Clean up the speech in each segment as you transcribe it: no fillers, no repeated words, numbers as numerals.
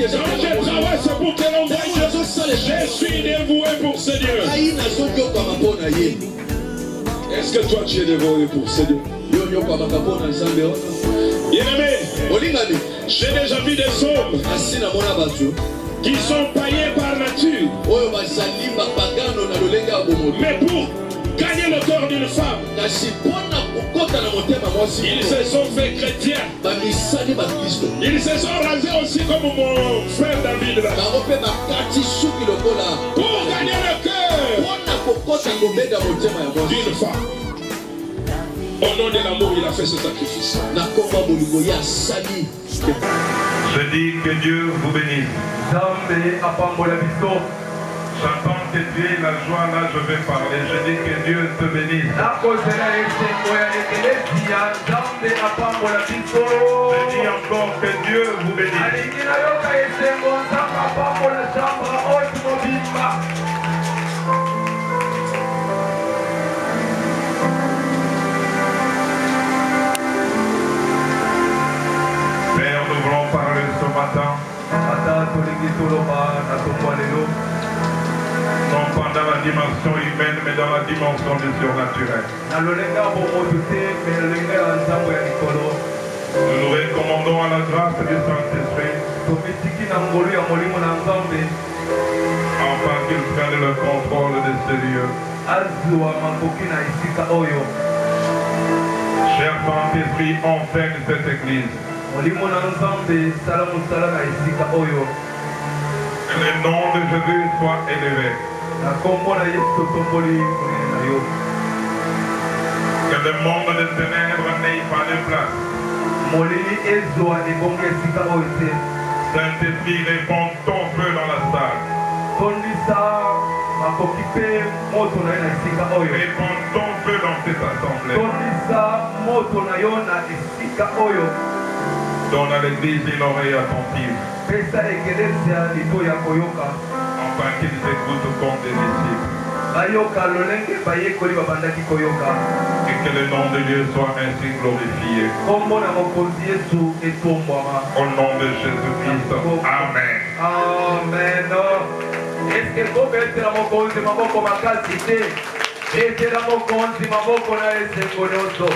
Quand je travaille, c'est pour que l'on voie. Je suis dévoué pour ce Dieu. Est-ce que toi tu es dévoué pour ce Dieu? Bien-aimé, j'ai déjà vu des hommes qui sont païens par nature. Mais pour gagner le cœur d'une femme, ils se sont fait chrétiens. Ils se sont rasés aussi comme mon frère David là. Pour gagner le cœur d'une femme. Au nom de l'amour, il a fait ce sacrifice. Je dis que Dieu vous bénisse. J'entends que tu es la joie, là je vais parler. Je dis que Dieu te bénisse. Je dis encore que Dieu vous bénisse. Père, nous voulons parler ce matin. Non pas dans la dimension humaine, mais dans la dimension du surnaturel. Nous nous recommandons à la grâce du Saint-Esprit, afin qu'il prenne le contrôle de ce lieu. Cher Saint-Esprit, enseigne cette église. Que le nom de Jésus soit élevé. Que le monde des ténèbres n'ait pas de place. Saint-Esprit, répand ton feu dans la salle. Répand ton feu dans cette assemblée. Donne à l'église une oreille attentive. Afin qu'ils écoutent comme des disciples. Et que le nom de Dieu soit ainsi glorifié. Au nom de Jésus-Christ. Amen. Amen. Est-ce que vous êtes la mokonzi maboko makasi te? Ete la mokonzi maboko na esengo nyonso.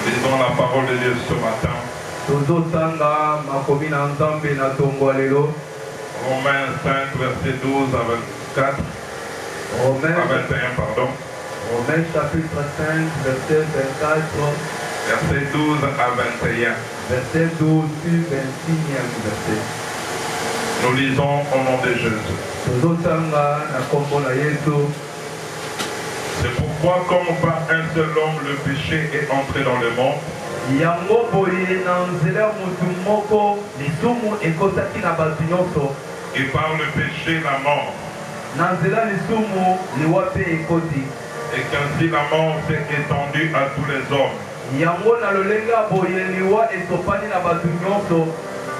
Lisons la parole de Dieu ce matin. Tozotanga makomi na Nzambe na tongo lelo. Romains 5, verset 12 à 24. À 21, pardon. Romains chapitre 5, verset 24. Verset 12 à 21. Verset 12 puis 21e verset. Nous lisons au nom de Jésus. Tozotanga na kombo na Yesu. C'est pourquoi, comme par un seul homme le péché est entré dans le monde, yango boye na nzela mutu moko lisumu ekotaki na bato nyonso. Et par le péché la mort. Na nzela lisumu liwa mpe ekoti. Et qu'ainsi la mort s'est étendue à tous les hommes. Yango na lolenge boye liwa etopani na bato nyonso.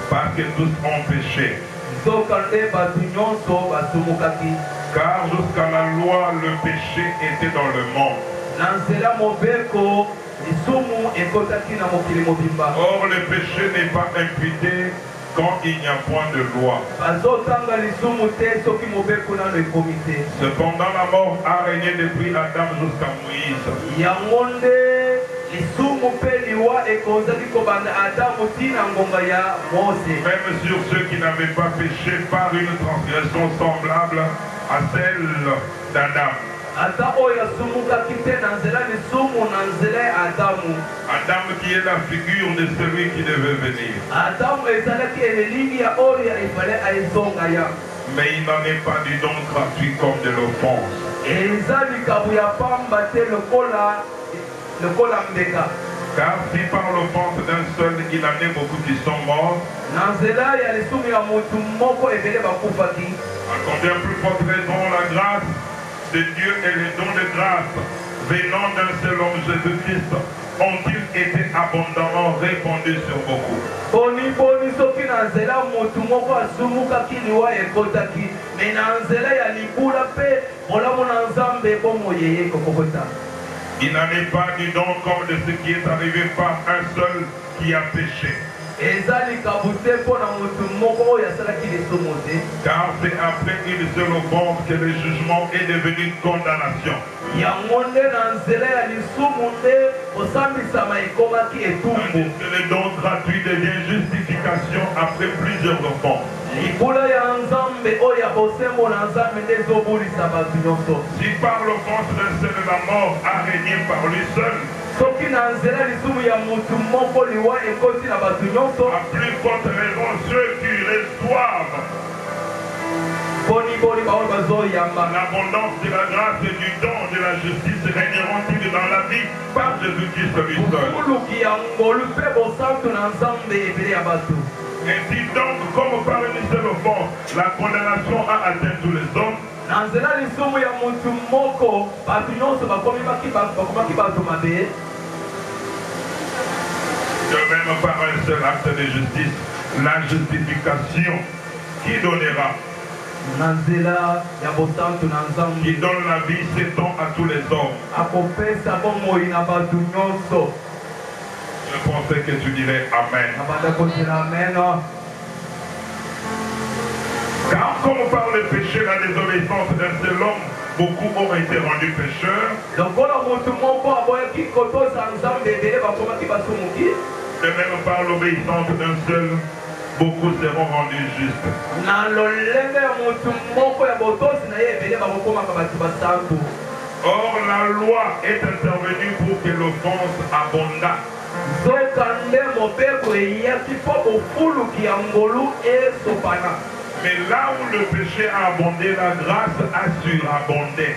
Parce que tous ont péché. Nzokande bato nyonso basumukaki. Car jusqu'à la loi, le péché était dans le monde. Na nzela mobeko lisumu ekotaki na mokili mobimba. Or, le péché n'est pas imputé quand il n'y a point de loi. Bazotanga lisumu te soki mobeko nano ekomi te. Cependant, la mort a régné depuis Adam jusqu'à Moïse. Yango nde lisumu mpe liwa ekozaki kobanda Adamu tina ngonga ya Mose. Même sur ceux qui n'avaient pas péché par une transgression semblable à celle d'Adam. Ata oyo asumukaki te na nzela lisumu na nzela ya Adamu. Adam qui est la figure de celui qui devait venir. Adamu ezalaki eleli ya oyo efale aezonga ya. Mais il n'en est pas du don gratuit comme de l'offense. Eza likabu ya pamba te lokola mbeka. Car si par l'offense d'un seul il en est beaucoup qui sont morts, na nzela ya lisumu ya mutu moko ebele bakufaki. à combien plus forte raison la grâce de Dieu et les dons de grâce venant d'un seul homme Jésus-Christ ont-ils été abondamment répandus sur beaucoup. Boni soki na nzela mutu moko asumukaki liwa ekotaki, me na nzela ya libula pe bolamu na Nzambe bomoyeye kokokota. Il n'en est pas du don comme de ce qui est arrivé par un seul qui a péché. Car c'est après une seule offense que le jugement est devenu une condamnation. Que le don gratuit devient justification après plusieurs offenses. Si par l'offense d'un seul la mort a régné par lui seul, à plus forte raison ceux qui reçoivent l'abondance de la grâce et du don de la justice régneront-ils dans la vie par Jésus-Christ lui seul. Ainsi donc, comme par une seule offense, la condamnation a atteint tous les hommes, de même par un seul acte de justice, la justification qui donnera, qui donne la vie s'étend à tous les hommes. Je pensais que tu dirais Amen. Car comme par le péché, la désobéissance d'un seul homme, beaucoup ont été rendus pécheurs. De même par l'obéissance d'un seul, beaucoup seront rendus justes. Or la loi est intervenue pour que l'offense abondât. Mais là où le péché a abondé, la grâce a surabondé.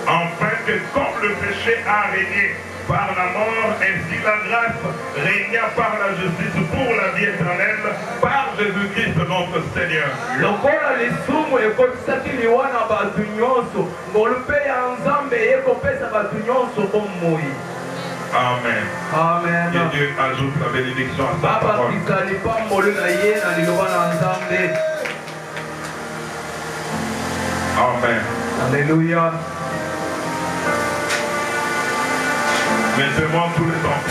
Enfin que comme le péché a régné par la mort, ainsi la grâce régna par la justice pour la vie éternelle par Jésus-Christ notre Seigneur. Amen. Amen. Que Dieu ajoute la bénédiction à sa parole. Amen. Alléluia. Mettez-moi tous les temps.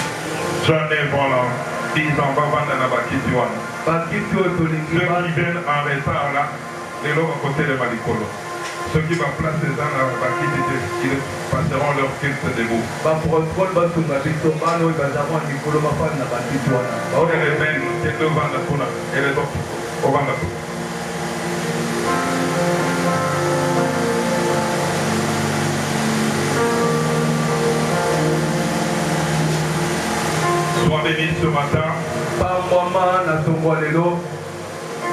J'en ai voilà. 10 ans, ceux qui viennent en retard là, les lots à côté de Malikolo. Ceux qui vont placer dans la Bakiti, ils passeront leur culte debout. Et les bennes, c'est deux bandes pour là. Et les autres, au bandes. Sois béni ce matin.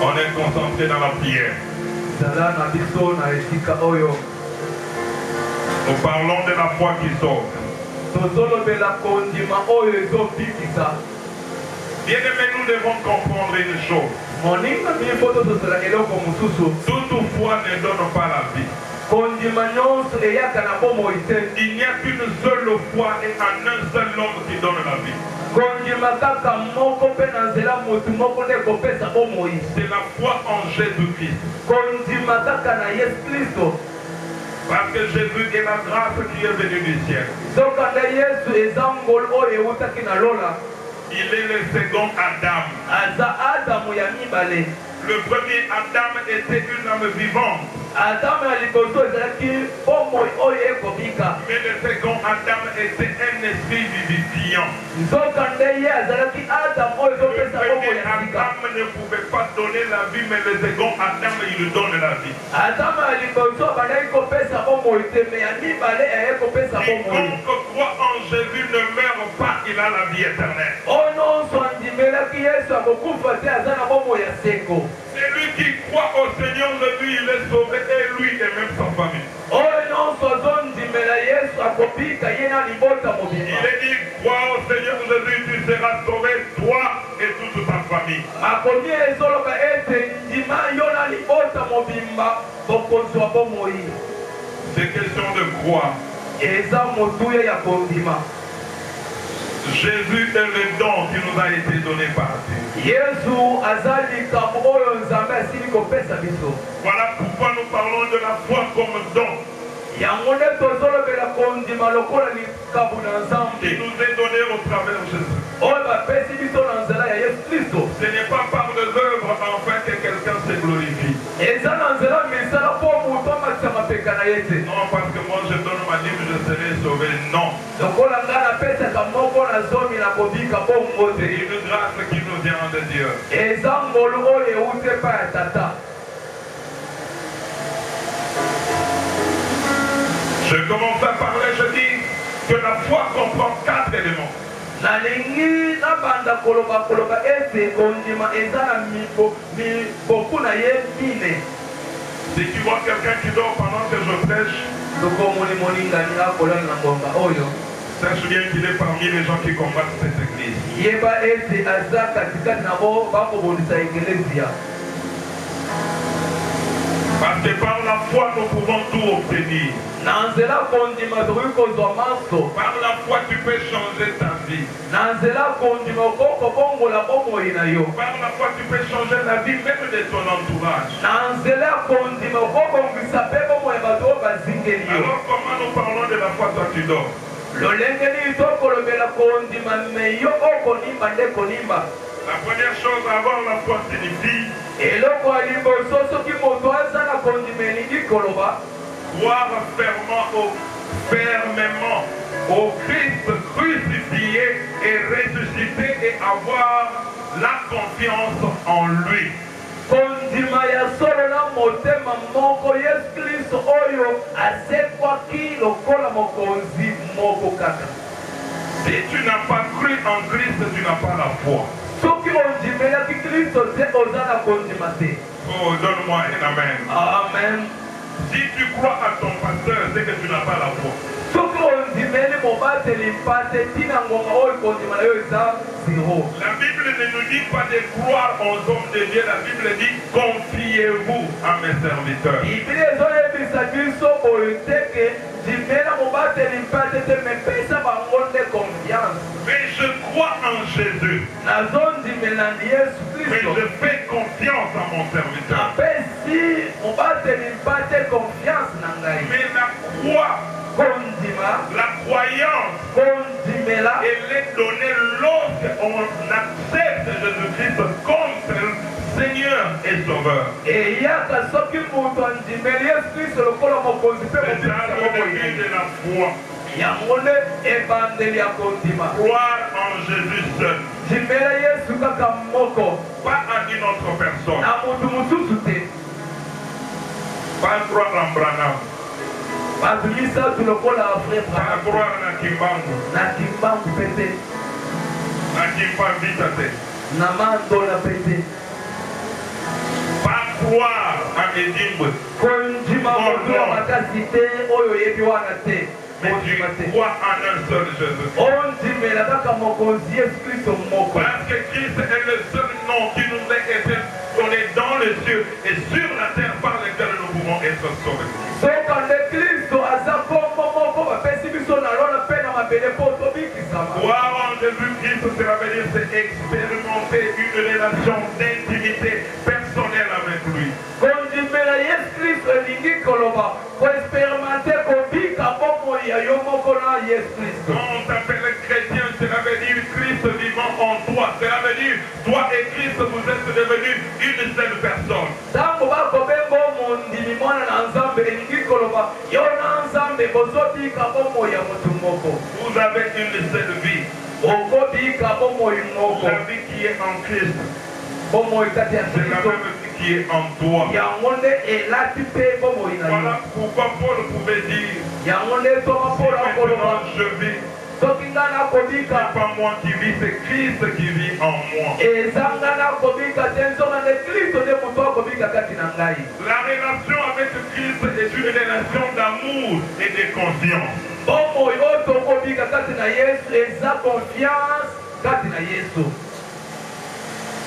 On est concentré dans la prière. Nous parlons de la foi qui sauve. Bien aimé, nous devons comprendre une chose. Toute foi ne donne pas la vie. Il n'y a qu'une seule foi et en un seul homme qui donne la vie. C'est la foi en Jésus-Christ. Parce que Jésus est la grâce qui est venue du ciel. Il est le second Adam. Le premier Adam était une âme vivante. Mais le second Adam était un esprit vivifiant. Le premier Adam ne pouvait pas donner la vie, mais le second Adam, il lui donne la vie. Quiconque croit en Jésus ne meurt pas, il a la vie éternelle. Celui qui croit au Seigneur Jésus, il est sauvé, et lui et même sa famille. Il est dit, crois au Seigneur Jésus, tu seras sauvé, toi et toute ta famille. C'est question de croire. Jésus est le don qui nous a été donné par Dieu. Voilà pourquoi nous parlons de la foi comme don. nous est donné au travers de Jésus. Ce n'est pas par les œuvres afin que quelqu'un se glorifie. Non, parce que moi je donne ma Bible, je serai sauvé. Non. C'est une grâce qui nous vient de Dieu. Je commence à parler, je dis que la foi comprend 4 éléments. Si tu vois quelqu'un qui dort pendant que je prêche, sache bien qu'il est parmi les gens qui combattent cette église. Parce que par la foi, nous pouvons tout obtenir. Par la foi, tu peux changer ta vie. Par la foi, tu peux changer la vie même de ton entourage. Alors, comment nous parlons de la foi, toi tu dors? La première chose, avoir la foi signifie croire fermement au Christ crucifié et ressuscité et avoir la confiance en lui. Si tu n'as pas cru en Christ, tu n'as pas la foi. Oh, donne-moi un amen. Amen. Si tu crois à ton pasteur, c'est que tu n'as pas la foi. La Bible ne nous dit pas de croire aux hommes de Dieu. La Bible dit confiez-vous à mes serviteurs. Mais je crois en Jésus. Mais je fais confiance à mon serviteur. Mais la croyance, elle est donnée lorsqu'on accepte Jésus-Christ comme Seigneur et Sauveur. C'est ça le début de la foi. Croire en Jésus seul. Pas en une autre personne. Pas croire en Branham. Pas croire en Kimbangu. Pas croire en Edimbe. Mais tu crois en un seul Jésus. Parce que Christ est le seul nom qui nous a été donné dans les cieux et sur la terre par lequel nous pouvons être sauvés. Croire en Jésus-Christ, cela veut dire c'est expérimenter une relation d'intimité personnelle avec lui. Quand on t'appelle chrétien, cela veut dire Christ vivant en toi. Cela veut dire toi et Christ vous êtes devenus une seule personne. Vous avez une seule vie. La vie qui est en Christ. C'est la même vie qui est en toi. Voilà pourquoi Paul pouvait dire si maintenant je vis, ce n'est pas moi qui vis, c'est Christ qui vit en moi. La relation avec Christ est une relation d'amour et de confiance.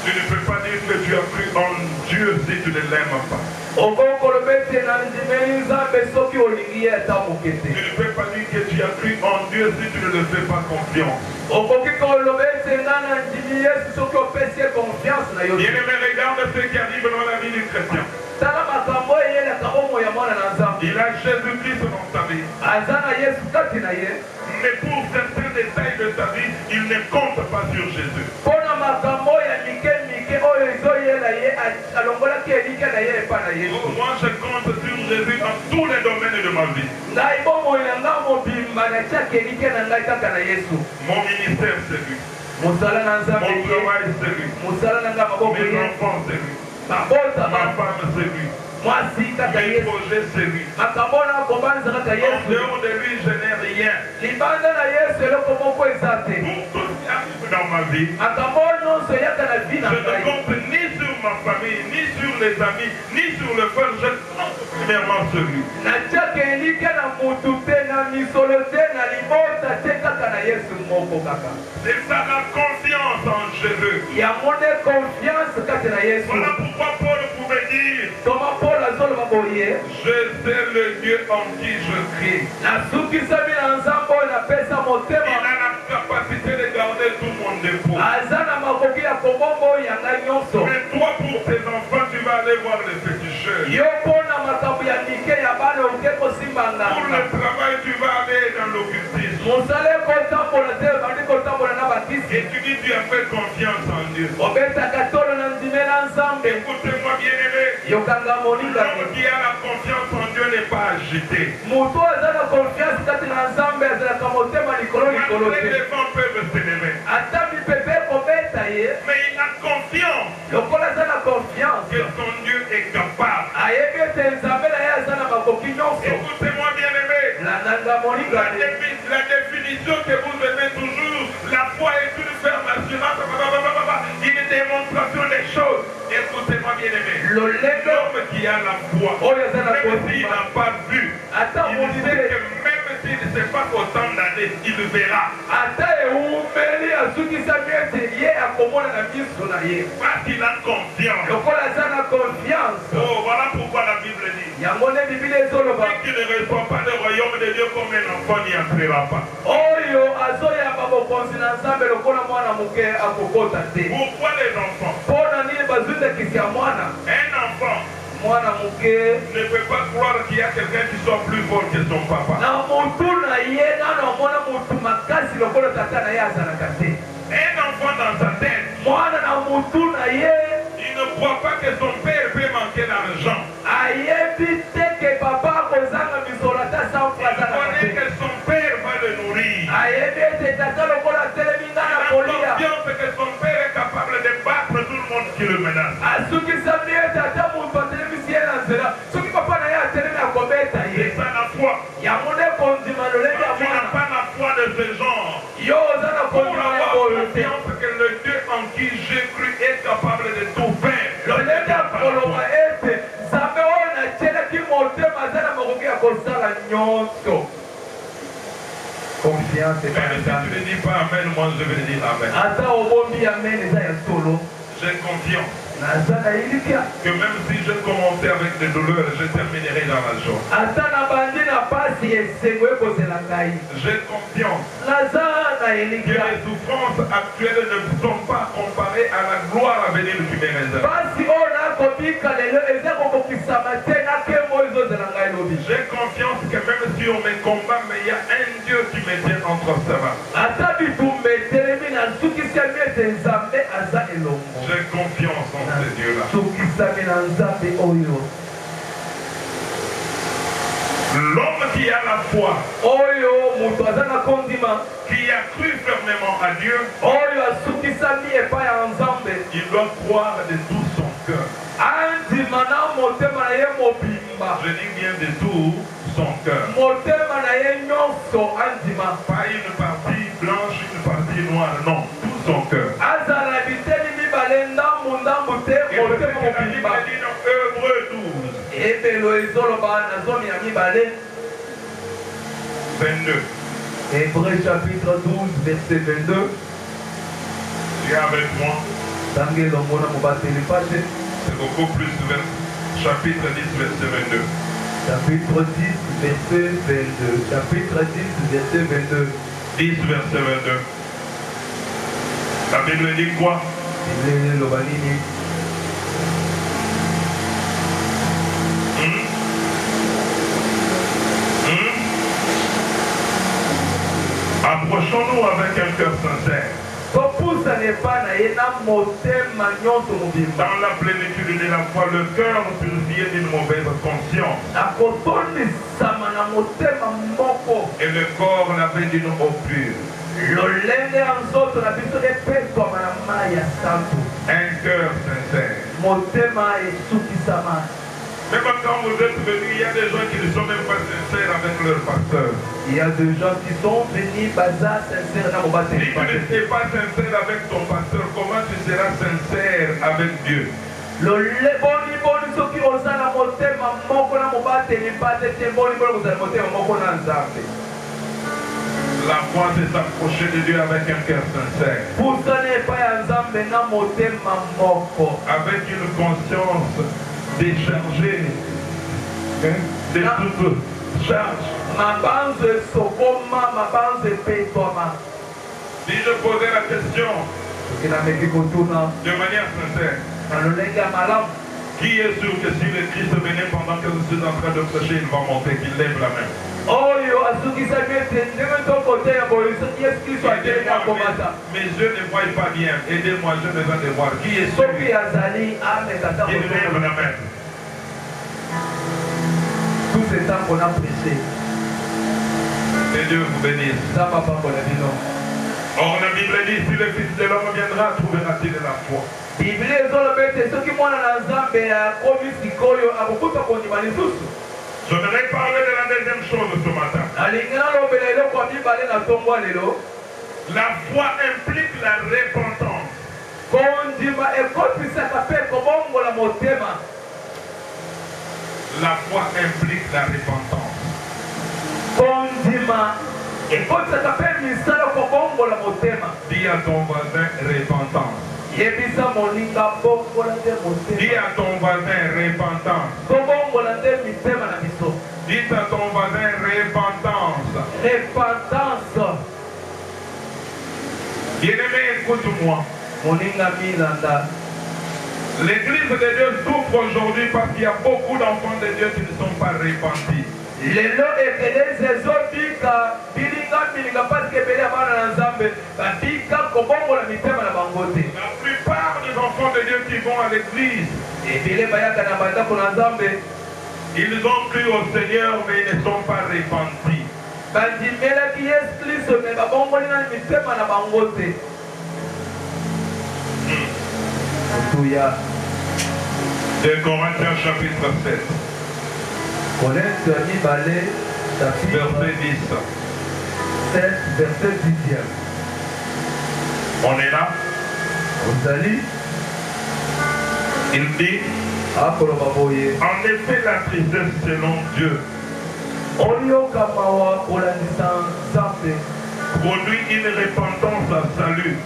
Tu ne peux pas dire que tu as cru en Dieu si tu ne l'aimes pas. Tu ne peux pas dire que tu as cru en Dieu si tu ne le fais pas confiance. Bien-aimé, regarde ce qui arrive dans la vie du chrétien. Il a Jésus-Christ dans sa vie. Mais pour certains détails de sa vie, il ne compte pas sur Jésus. Moi, je compte sur Jésus dans tous les domaines de ma vie. Mon ministère, c'est lui. Mon travail, c'est lui. Mes enfants, c'est lui. Ma femme, c'est lui. Mes projets, c'est lui. En dehors de lui, je n'ai rien. Dans ma vie, je ne compte ni sur ma famille, ni sur les amis, ni sur le frère. Je compte premièrement sur lui. C'est ça la confiance en Jésus. Voilà pourquoi Paul pouvait dire: je sais le Dieu en qui je crie. Il a la capacité de garder tout mon dépôt. Mais toi, pour tes enfants, tu vas aller voir les féticheurs. Pour le travail, tu vas aller dans l'occultisme. Et tu dis: tu as fait confiance en Dieu. Écoutez-moi, bien-aimé. L'homme qui a la confiance en Dieu n'est pas agité. Malgré les vents peuvent s'élever. Mais il a confiance que son Dieu est capable. Écoutez-moi, bien-aimé. La définition que vous aimez toujours, la foi est une ferme assurance, une démonstration des choses. Écoutez-moi, bien-aimé. L'homme qui a la foi, même s'il n'a pas vu, il sait que même s'il ne sait pas qu'autant d'années, il verra. Parce qu'il a confiance. Oh, voilà pourquoi la Bible dit: celui qui ne reçoit pas le royaume de Dieu comme un enfant n'y entrera pas. Pourquoi les enfants? Un enfant ne peut pas croire qu'il y a quelqu'un qui soit plus fort que son papa. Un enfant dans sa tête, il ne croit pas que son père peut manquer d'argent. Il connaît que son père va le nourrir. Il a confiance que son père est capable de battre tout le monde qui le menace. C'est ça la foi. Tu n'as pas la foi de ce genre. Pour avoir confiance que le Dieu en qui j'ai cru est capable de tout faire. Confiance et même si tu ne dis pas amen, moi je vais dire amen. J'ai confiance que même si je commençais avec des douleurs, je terminerai dans la joie. J'ai confiance que les souffrances actuelles ne sont pas comparées à la gloire à venir qui me réserve. J'ai confiance que même si on me combat, mais il y a un Dieu qui me tient entre ses mains. J'ai confiance en ce Dieu-là. L'homme qui a la foi, qui a cru fermement à Dieu, il doit croire de tout son cœur. Je dis bien de tout son cœur. Pas une partie blanche, une partie noire, non, tout son cœur. Et c'est ce que la Bible dit dans Hébreux 12. 22. Hébreux chapitre 12, verset 22. Tu es avec moi. C'est beaucoup plus chapitre 10, verset 22. Chapitre 10, verset 22. Chapitre 10, verset 22. 10, verset 22. La Bible dit quoi? Approchons-nous avec un cœur sincère. Dans la plénitude de la foi, le cœur purifié d'une mauvaise conscience. Et le corps lavé d'une eau pure. Un cœur sincère. Même quand vous êtes venus, il y a des gens qui ne sont même pas sincères avec leur pasteur. Il y a des gens qui sont venus bazar sincères dans mon baptême. Si tu n'es pas sincère avec ton pasteur, comment tu seras sincère avec Dieu? La foi, c'est s'approcher de Dieu avec un cœur sincère. Avec une conscience déchargée de toute charge. Si je posais la question de manière sincère, qui est sûr que si le Christ venait pendant que je suis en train de prêcher, il va monter, qu'il lève la main? Mes yeux ne voient pas bien. Aidez-moi, j'ai besoin de voir. Qui est sûr qu'il lève la main? Tout ce temps qu'on a prêché. Que Dieu vous bénisse. Or la Bible dit, si le Fils de l'homme viendra, trouvera-t-il la foi? Je ne vais parler de la deuxième chose ce matin. La foi implique la repentance. La foi implique la repentance. Dis à ton voisin repentance. Dis à ton voisin repentance. Dis à ton voisin repentance. Bien-aimé, écoute-moi. L'église de Dieu souffre aujourd'hui parce qu'il y a beaucoup d'enfants de Dieu qui ne sont pas repentis. La plupart des enfants de Dieu qui vont à l'église, ils ont cru au Seigneur mais ils ne sont pas repentis. 2 Corinthiens chapitre 7. Verset 10. 7, verset 10. On est là. Il dit, en effet la tristesse selon Dieu produit une repentance à salut.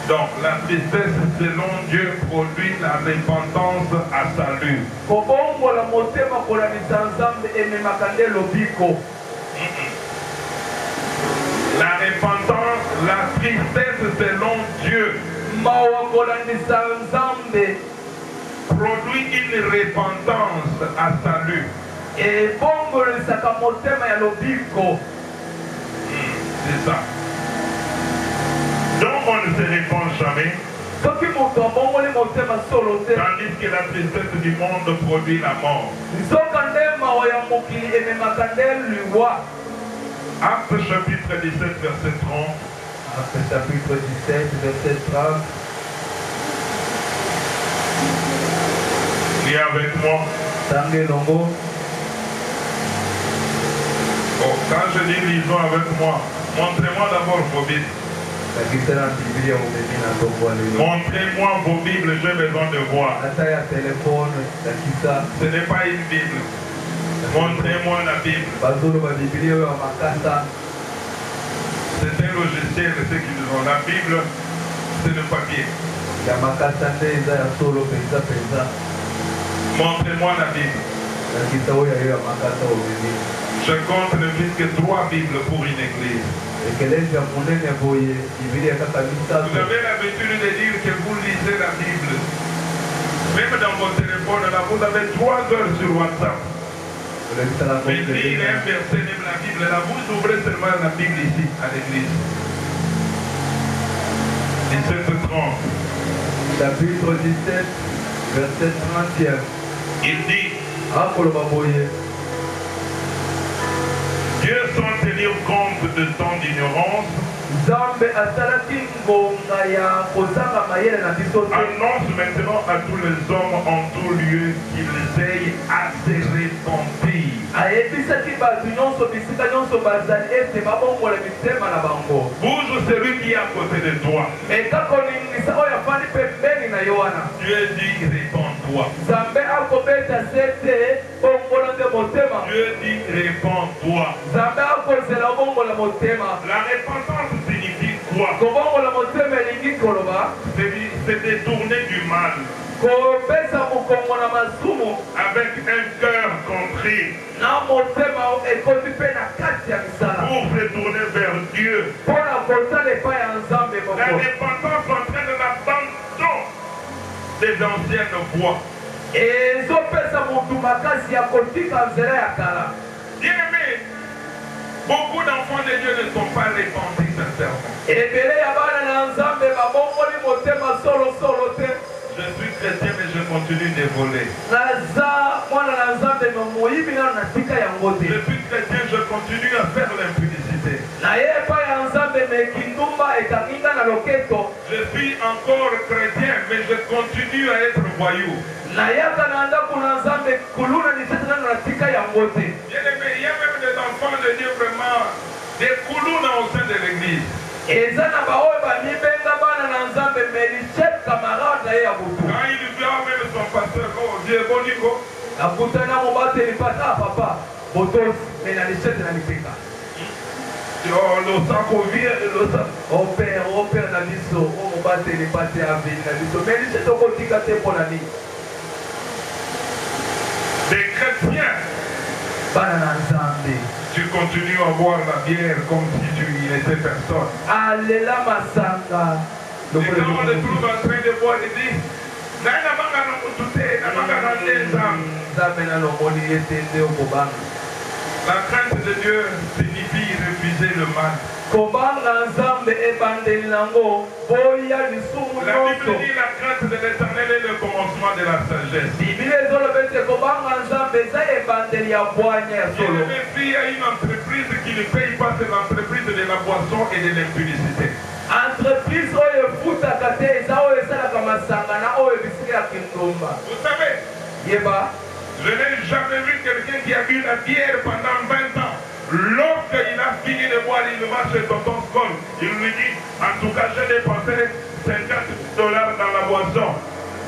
Donc la tristesse selon Dieu produit la repentance à salut. La repentance, la tristesse selon Dieu produit une repentance à salut. C'est ça. Donc on ne se répand jamais. Tandis que la tristesse du monde produit la mort. Acte chapitre 17, verset 30. Acte chapitre 17, verset 30. Lis avec moi. Bon, quand je dis lisons avec moi, montrez-moi d'abord vos Bibles. Montrez-moi vos Bibles, j'ai besoin de voir. Ce n'est pas une Bible. Montrez-moi la Bible. C'est un logiciel, ceux qui nous ont. La Bible, c'est le papier. Montrez-moi la Bible. Je compte ne plus que 3 Bibles pour une église. Vous avez l'habitude de dire que vous lisez la Bible. Même dans votre téléphone, là, vous avez 3 heures sur WhatsApp. Mais lire un verset de la Bible, là, vous ouvrez seulement la Bible ici, à l'église. 17:30. Chapitre 17, verset 30. Il dit, Akolobaboye. Dieu sans tenir compte de tant d'ignorance, Nzambe asalaki ngonga ya kozanga mayele na biso te. annonce maintenant à tous les hommes en tout lieu qu'ils aient à se repentir. Ayebisaki bato nyonso bisika nyonso bazali ete babongola mitema na bango. Bouge celui qui est à côté de toi. Ekakoningisa oyo afandi pembeni na yo wana. Dieu dit, répands-toi. Nzambe akobeta sete bongola nde motema. Dieu dit, répands-toi. Nzambe akozela bongola motema. La repentance signifie quoi? Kobongola motema elingi koloba. C'est détourner du mal. Kobesa mokongo na masumu. Avec un cœur contrit. Na motema ekoti mpe na kati ya misala. Pour se tourner vers Dieu. Mpona kotala epai ya Nzambe moko. La repentance entraîne l'abandon des anciennes voies. Ezopesa motu makasi ya kotika nzela ya kala. Bien-aimé, beaucoup d'enfants de Dieu ne sont pas repentis sincèrement. Ebele ya bana na Nzambe babongoli motema solo solo te. Je suis chrétien mais je continue de voler. Naza mwana na Nzambe no moyibi na natika yango te. Je suis chrétien, je continue à faire l'impudicité. Na ye epai ya Nzambe mekindumba ekakinga na loketo. Je suis encore chrétien mais je continue à être voyou. Na yaka na ndako na Nzambe kuluna nisete na natika yango te. Bien-aimé, il y a même des enfants de Dieu vraiment des koulouna au sein de l'église. Eza na baoyo bamibenga bana na Nzambe melichep camarade na ye ya butu. Quand il voit même son pasteur, oh Dieu, boniko. Nakutana mobateli pata papa botos me na lichete na lipeka. Oh, le sako vient, le sako. Opère na biso o mobateli pate aveni na biso me lichete okotika te mpo na nini. Des chrétiens, Bana na Nzambe. tu continues à boire la bière comme si tu n'étais personne. Alela masanga. Et quand on le trouve en train de boire, il dit, Nana mangana mutute, namangana nenzam. Nzambe na lomoni yetende okobanga. La crainte de Dieu signifie refuser le mal. Kobanga Nzambe ebandeli nango boya lisumu La nyonso. Bible dit la crainte de l'Éternel est le commencement de la sagesse. Biblia ezoloba ete kobanga Nzambe eza ebandeli ya bwanya ya Il solo. y a une entreprise qui ne paye pas, c'est l'entreprise de la boisson et de l'impudicité. Entreprise oyo efutaka te eza oyo esalaka masanga na oyo bisika ya kindumba. Vous savez, Yeba je n'ai jamais vu quelqu'un qui a bu la bière pendant 20 ans. Lorsqu'il a fini de boire, il va chez Tonton Skol. Il lui dit, en tout cas, j'ai dépensé $50 dans la boisson.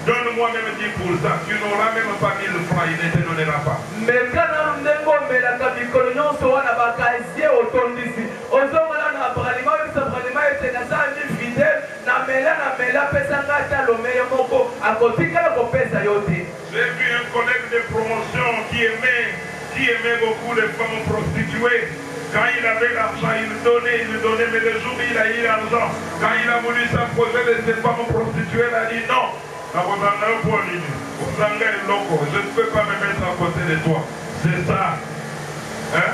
Donne-moi même 10%. Tu n'auras même pas 1000 francs, il ne te donnera pas. mekana ndenge omelaka mikolo nyonso wana bakazie otondisi ozongana na bralima oyebisa bralima ete naza mi fidele namela apesanga ata lomeyo moko akotikala kopesa yo te. J'ai vu un collègue de promotion qui aimait beaucoup les femmes prostituées. Quand il avait l'argent, il donnait, mais le jour où il a eu l'argent, quand il a voulu s'approcher de ces femmes prostituées, il a dit non. Je ne peux pas me mettre à côté de toi. C'est ça. Hein?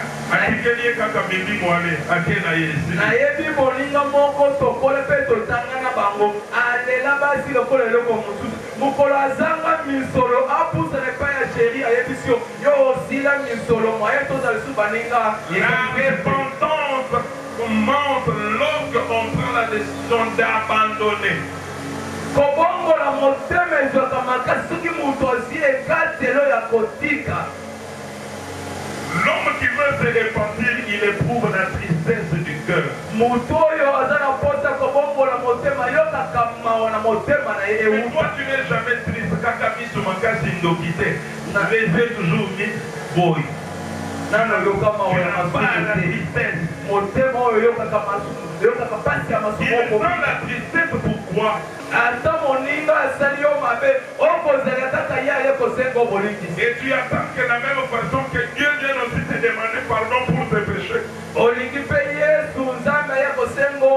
Nayebi moninga moko tokole mpe totanga na bango alela basi lokola eloko mosusu mokolo azanga misolo apusana epai ya sheri ayebisi yo osila misolo moye tozala lisu baninga. La repentance commence lorsqu'on prend la décision d'abandonner. Kobongola motema ezwaka makasi soki moto azi ekatelo ya kotika. L'homme qui veut se repentir, il éprouve la tristesse du cœur. Moto oyo aza na posa kobongola motema yokaka mawa na motema na ye Mais euta. toi, tu n'es jamais triste. Kaka miso makasi ndokite. Les yeux toujours mis boy. Nano yoka mawa Tu ya n'as pas la masumu te. tristesse. Motema oyo yokaka masumu yokaka pasi ya Il masumu sent oko. la tristesse pourquoi? Ata moninga asali yo mabe okozala kaka ye aye kosenga obolingisi. Et tu attends que la même façon que Dieu vienne aussi te demander pardon pour tes péchés. Olingi mpe Yesu Nzambe aye kosenga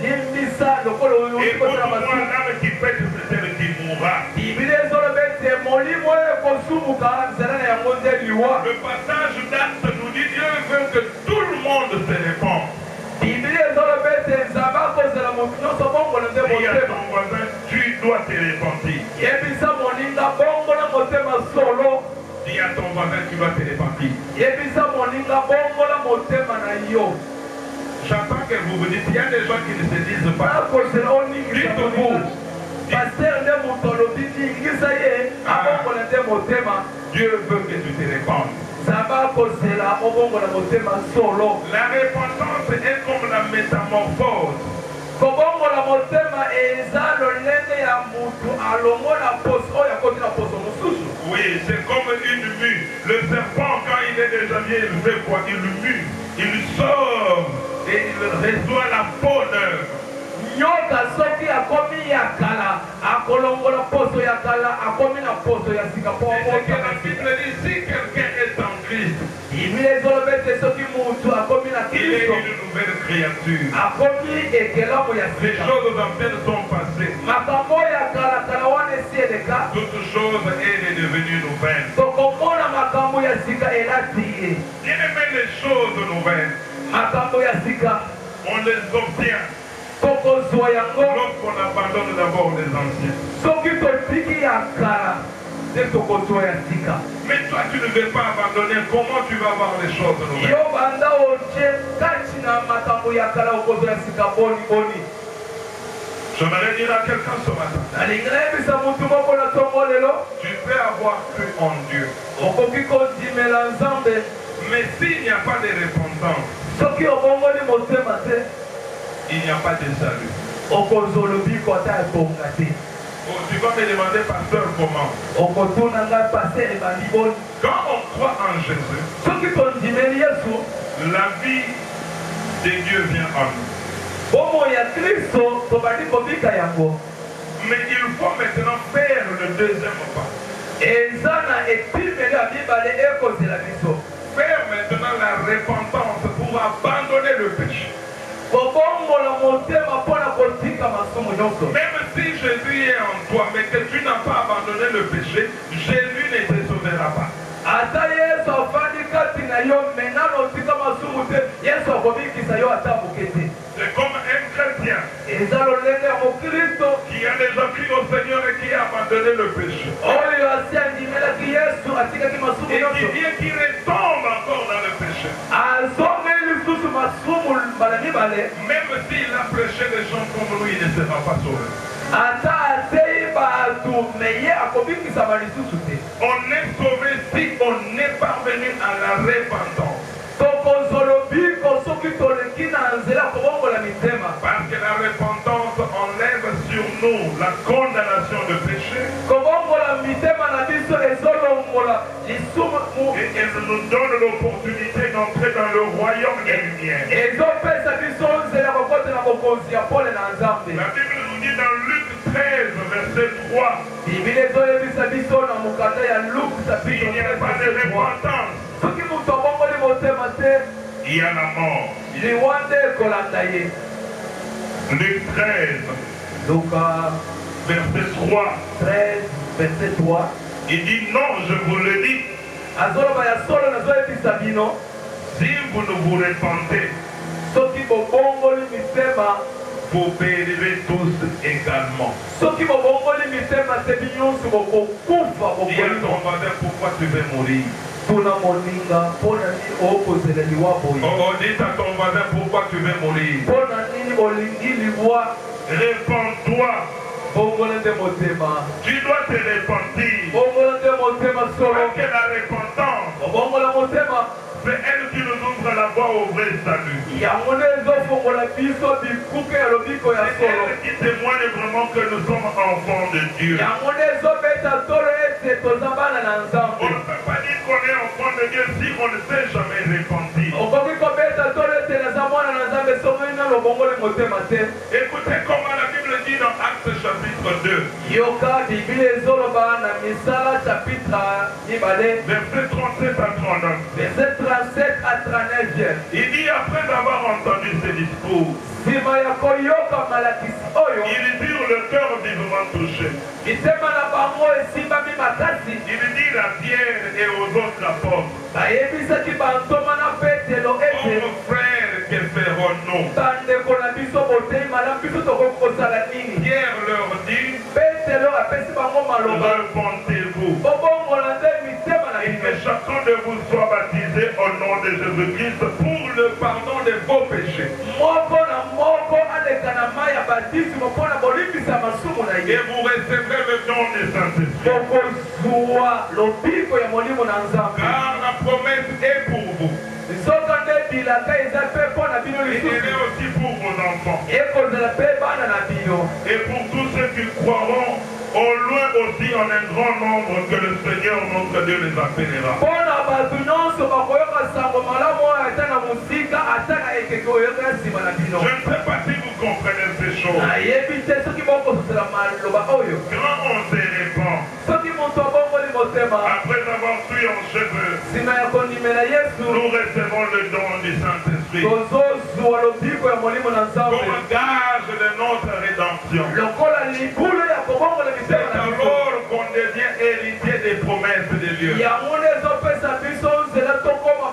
limbisa lokola oyo Et pour kosala moi, masumu. l'âme qui pète, c'est celle qui mourra. Biblia ezoloba ete molimo oyo Le passage d'Actes nous dit Dieu veut que tout le monde se répande. Dis à ton voisin, tu dois te repentir. Dis à ton voisin, tu dois te repentir. J'attends que vous vous dites, il y a des gens qui ne se disent pas. Dites-vous. Dieu veut que tu te répandes. La repentance est comme la métamorphose. Oui, c'est comme une mue. Le serpent, quand il est déjà vieux, il fait quoi? Il mue. Il sort et il reçoit la peau neuve. Nyoka soki akomi ya kala akolongola poso ya kala akomi na poso ya sika po la Bible dit si quelqu'un est en Christ, il est une nouvelle créature. Les choses anciennes sont passées. Toutes choses est devenue nouvelle. Bien aimé, les choses nouvelles, on les obtient lorsqu'on abandonne d'abord les anciens. Mais toi, tu ne veux pas abandonner. Comment tu vas voir les choses nouvelles? J'aimerais dire à quelqu'un ce matin, tu peux avoir cru en Dieu. Mais s'il n'y a pas de repentance, il n'y a pas de salut. Oh, tu vas me demander, pasteur, comment? Quand on croit en Jésus, la vie de Dieu vient en nous. Mais il faut maintenant faire le deuxième pas. Faire maintenant la repentance pour abandonner le péché. Même si Jésus est en toi, mais que tu n'as pas abandonné le péché, Jésus ne te sauvera pas. C'est comme un chrétien qui a déjà cru au Seigneur et qui a abandonné le péché. Et qui vient qui retombe encore dans le péché. Même s'il a prêché les gens comme lui, il ne sera pas sauvé. On est sauvé si on est parvenu à la repentance. Parce que la repentance enlève sur nous la condamnation de péché. Et elle nous donne l'opportunité d'entrer dans le royaume des lumières. La Bible nous dit dans Luc 13, verset 3, il n'y a pas de repentance, il y a la mort. Luc 13, verset 3, il dit non, je vous le dis, si vous ne vous repentez, vous périrez tous également. Dis à ton voisin, pourquoi tu veux mourir? Oh, dis à ton voisin, pourquoi tu veux mourir? Réponds-toi. Tu dois te repentir. Parce que la repentance, c'est elle qui nous ouvre la voie au vrai salut. C'est elle qui témoigne vraiment que nous sommes enfants de Dieu. On ne peut pas dire qu'on est enfant de Dieu si on ne s'est jamais repenti. Écoutez comment la Bible dit dans Actes chapitre 2. Yoka Bible ezoloba na Misala chapitre 2 Verset 37 à 39. verset 37 à 39. Il dit après avoir entendu ces discours, Sima ya koyoka malakisi oyo ils eurent le cœur vivement touché. mitema na bango esimbami makasi. Il dit à Pierre et aux autres apôtres, bayebisaki bantoma na Petelo ete ô frères, que ferons-nous? bandeko na biso botei malamu biso tokoki kosala nini? Pierre leur dit, Petelo apesi bango maloba repentez-vous bobongola nde mitema na et bino que chacun de vous soit baptisé au nom de Jésus-Christ pour le pardon de vos péchés. moko na moko aleka na mai ya batisimo mpo na bolimbisa masumu na Et ye. vous recevrez le don du Saint-Esprit. bokozwa lobiko ya molimo na nzambe Car la promesse est pour vous. soka nde bilaka eza mpe mpo na bino Et elle est lisusu aussi pour vos enfants. ekozala mpe bana na bino. Et pour tous ceux qui croiront, au loin aussi en un grand nombre que le Seigneur notre Dieu les appellera. mpo na bato nyonso bakoyoka sango malamu oyo ata na mosika ata na ekeke oyoka ya nsima na bino. Je ne sais pas si vous comprenez ces choses. nayebi te soki bokososela maloba oyo Quand on se répand, soki moto abongoli motema après avoir pris en cheveux, nsima ya kondimela yesu nous recevons le don du Saint-Esprit tozozwa lobiko ya molimo na nzambe comme gage de notre rédemption. lokola libulu ya kobongola C'est mitema na biso. alors qu'on devient héritier des promesses de Dieu. yango nde ezopesa biso nzela tokoma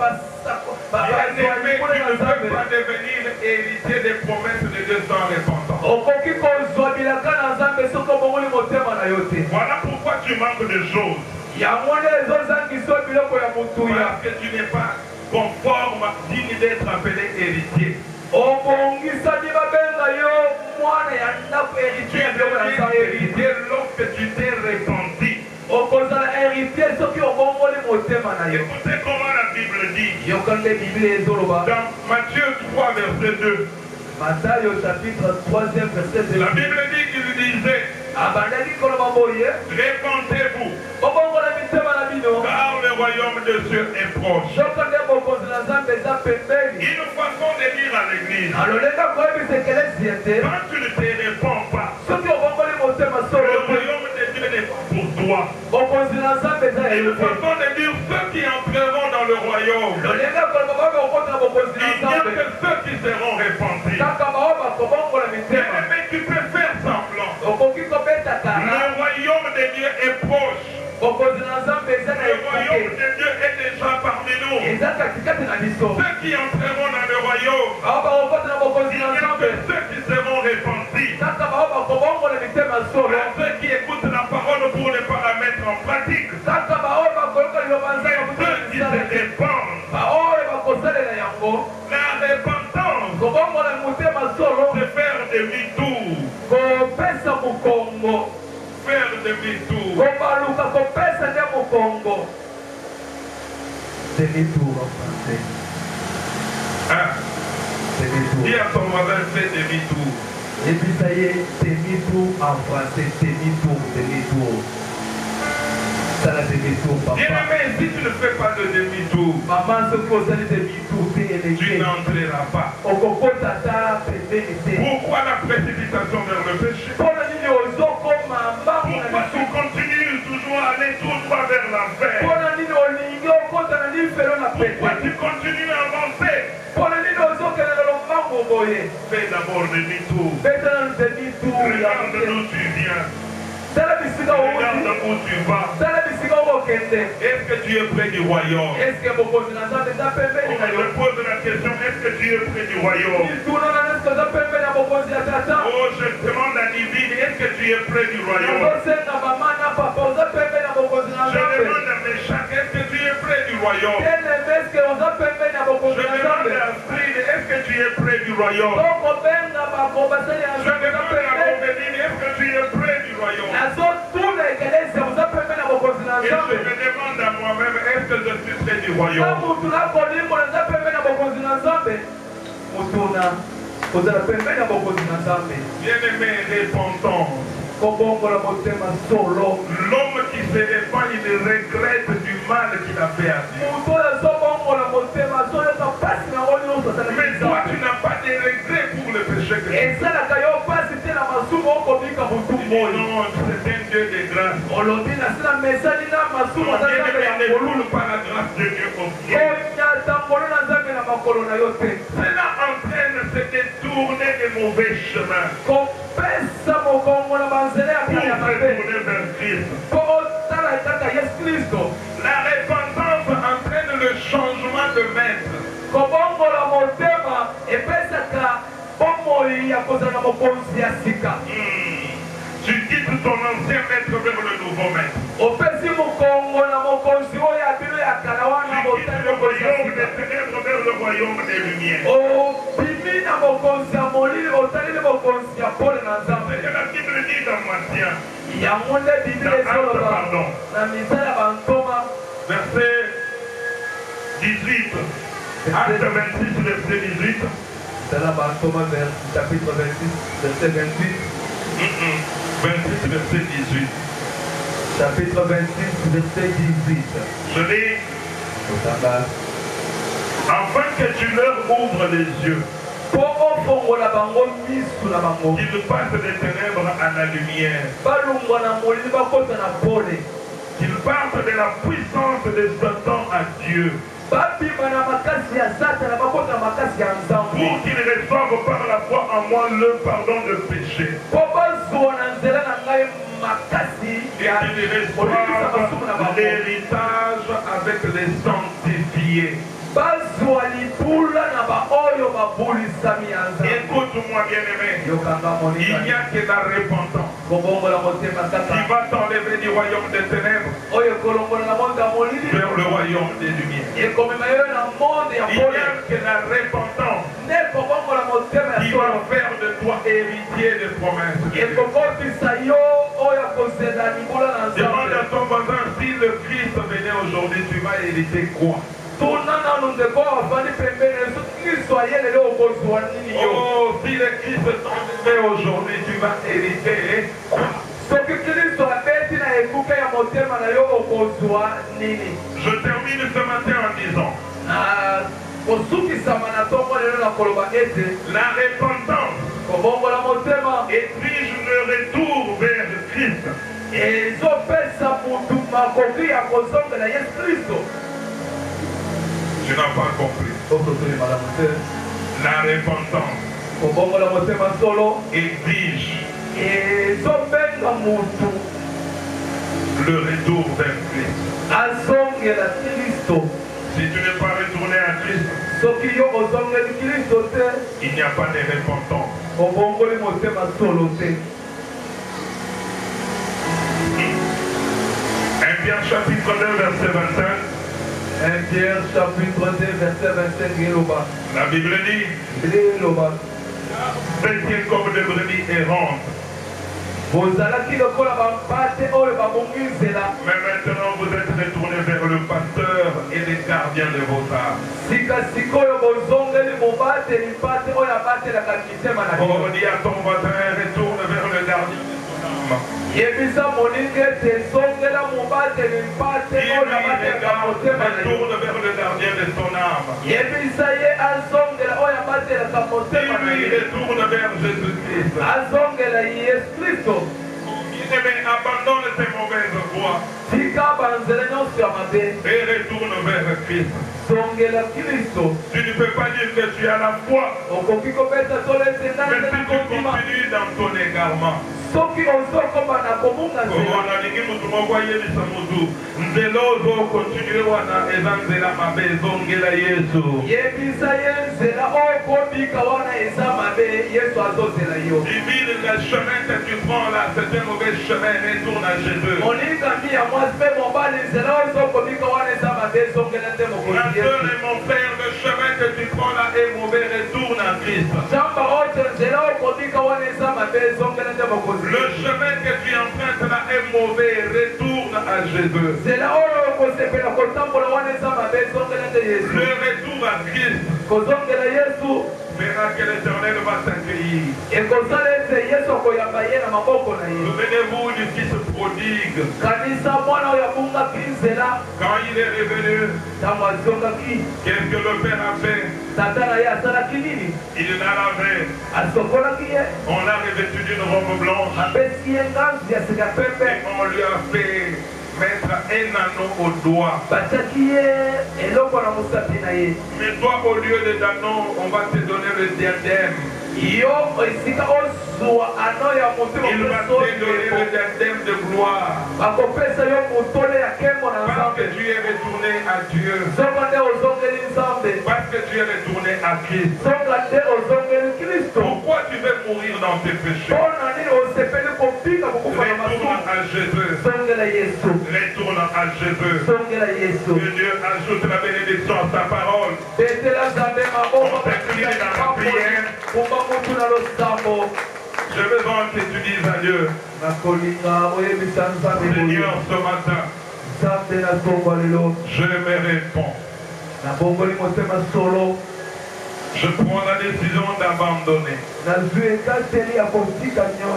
Bien-aimé, tu ne peux pas devenir héritier des promesses de Dieu sans repentance. okoki kozwa bilaka na nzambe soki obongoli motema na yo te. Voilà pourquoi tu manques de choses. yango nde ezozangisa biloko ya motuya Parce que tu n'es pas conforme, digne d'être appelé héritier. obongisani babenga yo mwana ya ndako Tu héritier ya biloko na deviens nzambe. héritier lorsque tu t'es repenti. okozala héritier soki obongoli motema na yo. Écoutez comment la Bible dit. yoka nde biblia ezoloba Dans Matthieu 3, verset 2, Matayo chapitre 3e verset 2. la Bible dit qu'il disait, abandaki koloba boye répentez-vous, bobongola mitema na bino car le royaume de Dieu est proche. soki nde bokonzi na nzambe eza pembeni. Une façon de dire à l'église, alolenga koyebisa ekelesi ete quand tu ne te réponds pas, soki obongoli motema le solo te royaume de Dieu n'est pas pour toi. bokonzi na nzambe eza Une eyo te. façon de dire ceux qui entreront dans le royaume, lolenga koloba babe okota na bokonzi na il n'y a nzambe que ceux qui seront repentis. kaka bao bakobongola mitema. Mais tu peux faire semblant. okoki kobeta kara Le royaume de Dieu est proche. bokonzi na nzambe eza na Le royaume ekuke de Dieu est déjà parmi nous. eza katikati na biso. Ceux qui entreront dans le royaume, bao bakokota na bokonzi il na n'y a nzambe que ceux qui seront repentis. kaka bao bakobongola mitema solo Ceux qui écoutent la parole pour ne pas la mettre en pratique. kaka bao bakoyoka liloba nzambe Ceux qui se répandent. baoyo bakosalela yango. La repentance, kobongola motema solo c'est faire demi-tour. kopesa mokongo Faire demi-tour. kobaluka kopesa nde mokongo. demi-tour en français. Hein? Demi-tour. Dis à ton voisin, fais demi-tour. Ebisa ye demi-tour en français. Demi-tour, demi-tour. Sala demi-tour Bien papa. aimé, si tu ne fais pas de demi-tour, Maman soki ozali demi-tour te tu elenge n'entreras pas. okokota ata pembeni te. Pourquoi la précipitation vers le péché? mpona nini ozokoma mbangu na Pourquoi tu lisusu? continues toujours à aller tout droit vers l'enfer? mpona nini olingi okota na lifelo na Pourquoi pete? tu continues à avancer? mpona nini ozokelela lombangu boye? Fais d'abord demi-tour. betana demi-tour ya Regarde d'où tu viens. tala bisika Regarde outi où tu vas. tala bisika okokende. Est-ce que tu es près du royaume? eske bokonzi na nzambe eza pembeni na Je yo? me pose la question, est-ce que tu es près du royaume? tunana eske oza pembeni ya bokonzi ya tata? Oh, je demande à Divine, est-ce que tu es près du royaume? nazosenga mama na papa oza pembeni ya bokonzi na Je nzambe? demande à Meshach, est-ce que tu es près du royaume? teleme eske oza pembeni ya Je bokonzi na demande nzambe? à Astrid, est-ce que tu es près du royaume? tokobenga bakobasali ya Je nzambe oza demande à pembeni. Roméline, est-ce que tu es près du royaume? nazotuna ekelesi oza pembeni ya bokonzi na Et je nzambe? me demande à moi-même, est-ce que je suis près du na royaume? mutu nakolimbola eza pembeni ya bokonzi na nzambe? mutuna kozala pembeni ya bokonzi na nzambe. Bien-aimé, répondons. kobongola motema solo. L'homme qui se répand, il regrette du mal qu'il a fait à Dieu. mutu oyo azobongola motema azoyoka mpasi nango nyonso Mais toi, tu asalaki n'as pas de regret pour le péché que tu as. esalaka yo mpasi te na masumu okobika motu. moi. Non, c'est un Dieu de grâce. On l'a dit, c'est la message de la massou. On ne roule pas la grâce de Dieu au pied. Cela entraîne ce détourner des mauvais chemins. Pour retourner vers Christ. La repentance entraîne le changement de maître. Tu quittes ton ancien maître vers le nouveau maître. Tu quittes le royaume des ténèbres vers le royaume des lumières. C'est que la Bible dit dans Matthieu, verset 18, Acte 26, verset 18. Chapitre 26, verset 28. 26, verset 18. Chapitre 26, verset 18. Je lis. Afin que tu leur ouvres les yeux. Qu'ils passent des ténèbres à la lumière. Qu'ils partent de la puissance de Satan à Dieu. Pour qu'ils reçoivent par la foi en moi le pardon de péché. Et qu'ils reçoivent l'héritage avec les sanctifiés. Écoute-moi bien-aimé, il n'y a que la repentance qui va t'enlever du royaume des ténèbres vers le royaume des lumières. Il n'y a que la repentance qui va faire de toi héritier des promesses. Demande à ton voisin, si le Christ venait aujourd'hui, tu vas hériter quoi? Oh, si le Christ t'enlève aujourd'hui, tu vas hériter quoi? Je termine ce matin en disant la repentance exige le retour vers Christ. Tu n'as pas compris. La repentance exige le retour vers Christ. Si tu n'es pas retourné à Christ, il n'y a pas de repentance. 1 Pierre chapitre 2 verset 25. 1 Pierre chapitre 2 verset 25. La Bible dit, faites comme des brebis errantes. Mais maintenant vous êtes retournés vers le pasteur et les gardiens de vos âmes. On dit à ton voisin, retourne vers le gardien de ton âme. Retourne vers le gardien de ton âme. Lui retourne vers Jésus-Christ. Bien-aimé, abandonne tes mauvaises voies et retourne vers Christ. Tu ne peux pas dire que tu as la foi, mais si tu continues dans ton égarement. Divine, le chemin que tu prends là, c'est un mauvais chemin, retourne à Jésus. Ma soeur et mon frère, le chemin que tu prends là est mauvais, retourne à Christ. Le chemin que tu empruntes là est mauvais, retourne à Jésus. Le retour à Christ verra que l'Éternel va t'accueillir. Souvenez-vous du fils prodigue. Quand il est revenu, qu'est-ce que le Père a fait? Il l'a lavé. On l'a revêtu d'une robe blanche. Et on lui a fait mettre un anneau au doigt. Mais toi, au lieu de l'anneau, on va te donner le diadème. Il va te donner le diadème de gloire. Parce que tu es retourné à Dieu. Parce que tu es retourné à Christ. Pourquoi tu veux mourir dans tes péchés? Retourne à Jésus. Retourne à Jésus. Que Dieu ajoute la bénédiction à sa parole. On t'incline dans la prière. J'ai besoin que tu dises à Dieu, Seigneur, ce matin, je me réponds. Je prends la décision d'abandonner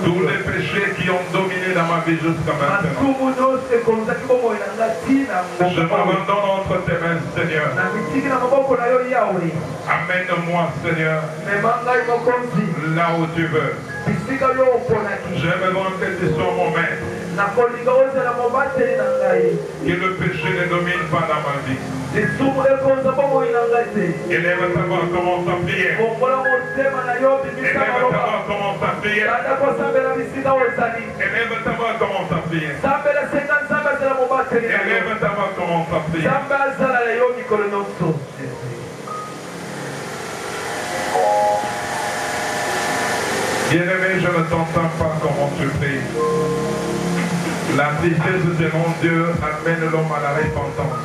tous les péchés qui ont dominé dans ma vie jusqu'à maintenant. Je m'abandonne entre tes mains, Seigneur. Amène-moi, Seigneur, là où tu veux. J'ai besoin que tu sois mon maître. Que le péché ne domine pas dans ma vie. Élève ta voix, commence à prier. Élève ta voix, commence à prier. Élève ta voix, commence à prier. Élève ta voix, commence à prier. Bien-aimé, je ne t'entends pas comment tu pries. La tristesse de mon Dieu amène l'homme à la repentance.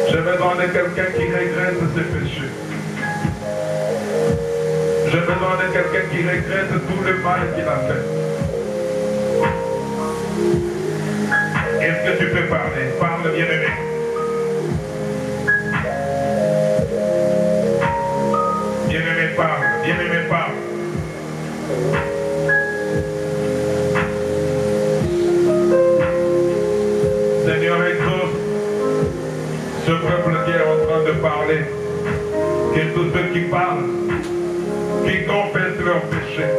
J'ai besoin de quelqu'un qui regrette ses péchés. J'ai besoin de quelqu'un qui regrette tout le mal qu'il a fait. Est-ce que tu peux parler? Parle, bien-aimé. Bien-aimé, parle. Bien-aimé, parle. Seigneur, exauce ce peuple qui est en train de parler. Que tous ceux qui parlent, qui confessent leurs péchés,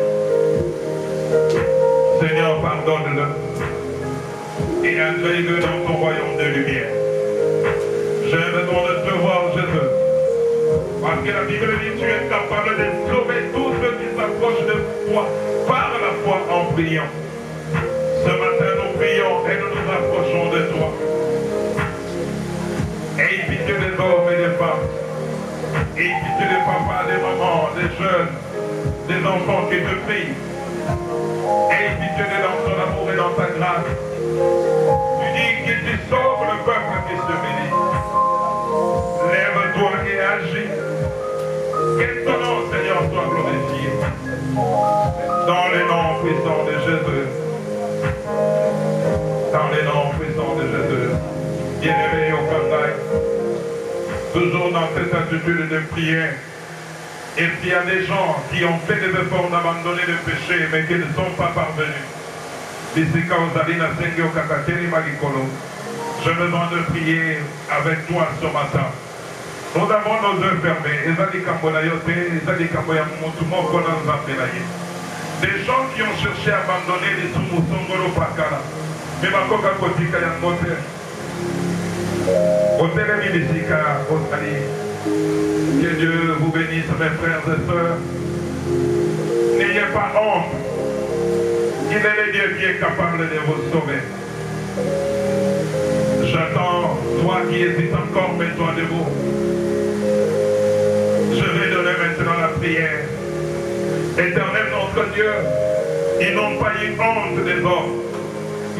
Seigneur, pardonne-le et accueille-le dans ton royaume de lumière. J'ai besoin de te voir, Jésus. Parce que la Bible dit que tu es capable de sauver tous ceux qui s'approchent de toi par la foi en priant. Ce matin, nous prions et nous nous approchons de toi. Aie pitié des hommes et des femmes. Aie pitié des papas, des mamans, des jeunes, des enfants qui te prient. Aie pitié dans ton amour et dans ta grâce. Tu dis que tu sauves le peuple qui se bénit. Lève-toi et agis. Que ton nom, Seigneur, soit glorifié. Dans les noms puissants de Jésus. Dans les noms puissants de Jésus. Bien-aimé au Kangai, toujours dans cette attitude de prière. Et s'il y a des gens qui ont fait des efforts d'abandonner le péché, mais qui ne sont pas parvenus, j'ai besoin de prier avec toi ce matin. Nous avons nos yeux fermés. Des gens qui ont cherché à abandonner les Sumusongolo Pakala. Mais ma coca kotika ya mote. Que Dieu vous bénisse, mes frères et sœurs. N'ayez pas honte. Il est le Dieu qui est capable de vous sauver. J'attends, toi qui hésites encore, mets-toi debout. Je vais donner maintenant la prière. Éternel notre Dieu, ils n'ont pas eu honte des hommes,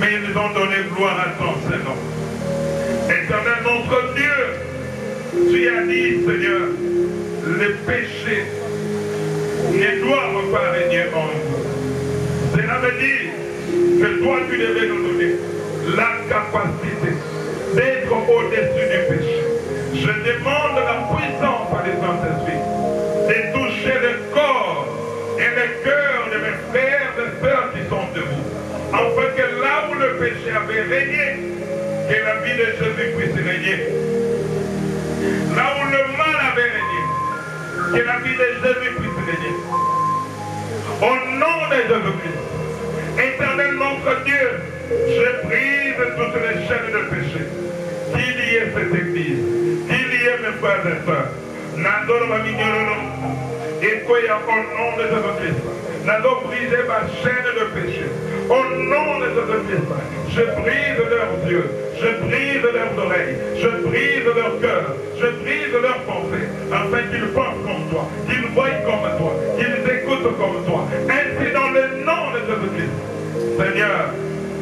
mais ils ont donné gloire à ton Seigneur. Éternel notre Dieu, tu as dit, Seigneur, les péchés ne doivent pas régner en nous. Cela veut dire que toi, tu devais nous donner la capacité d'être au-dessus du péché. Je demande la puissance par les Saint-Esprit de toucher le corps et le cœur de mes frères et sœurs qui sont debout, afin que là où le péché avait régné, que la vie de Jésus puisse régner. Là où le mal avait régné, que la vie de Jésus puisse régner. Au nom de Jésus-Christ, Éternel notre Dieu, je brise toutes les chaînes de péché. Qu'il y ait cette église, qu'il y ait mes frères et sœurs. Nandoro Mamignolo, et quoi au nom de Jésus-Christ. Nando briser ma chaîne de péché. Au nom de Jésus-Christ, je brise leurs yeux, je brise leurs oreilles, je brise leur cœur, je brise leurs pensées, afin qu'ils pensent comme toi, qu'ils voient comme toi, qu'ils écoutent comme toi. Ainsi dans le nom de Jésus-Christ, Seigneur,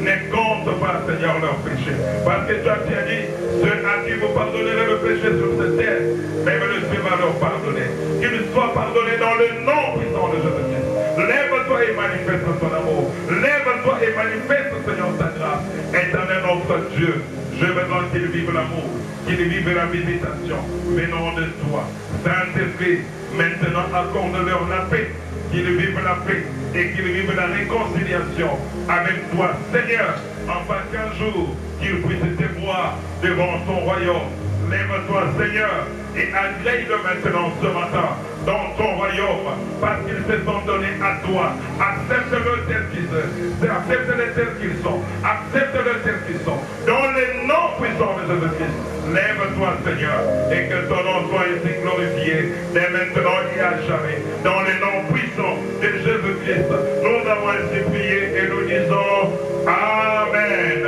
ne compte pas, Seigneur, leurs péchés. Parce que tu as dit, ceux à qui vous pardonnerez le péché sur cette terre, même le Dieu va leur pardonner. Qu'ils soient pardonnés dans le nom puissant de Jésus-Christ. Lève-toi et manifeste ton amour. Lève-toi et manifeste, Seigneur, ta grâce. Éternel notre Dieu, je veux qu'ils vivent l'amour, qu'ils vivent la visitation venant de toi. Saint-Esprit, maintenant accorde-leur la paix, qu'ils vivent la paix et qu'ils vivent la réconciliation avec toi, Seigneur, afin qu'un jour qu'ils puissent te voir devant ton royaume. Lève-toi, Seigneur, et agrée-le maintenant ce matin dans ton royaume, parce qu'ils se sont donnés à toi. Accepte-le tel qu'ils sont. Accepte-les tels qu'ils sont. Accepte-les tels qu'ils sont. Dans le nom puissant de Jésus-Christ, lève-toi, Seigneur, et que ton nom soit ici glorifié, dès maintenant et à jamais. Dans le nom puissant de Jésus-Christ, nous avons ainsi prié et nous disons Amen.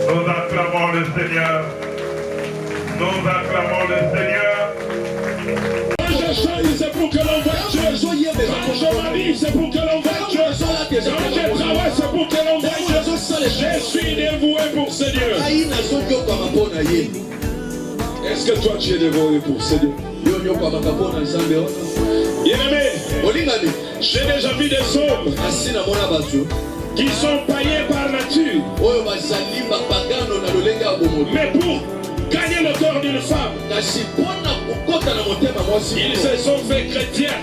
Nous acclamons le Seigneur. Nous acclamons le Seigneur. C'est pour que l'on voit Dieu. Quand je m'habille, c'est pour que l'on voit Dieu. Quand je travaille, c'est pour que l'on voit Dieu. Je suis dévoué pour Seigneur. Est-ce que toi tu es dévoué pour Seigneur? Bien-aimé, j'ai déjà vu des hommes qui sont païens par nature. Mais pour gagner le cœur d'une femme, ils se sont fait chrétiens.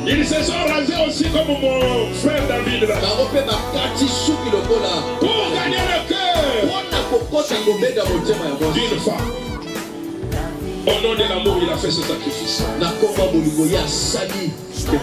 Ils se sont rasés aussi comme mon frère David. Pour gagner le cœur d'une femme. Au nom de l'amour, il a fait ce sacrifice.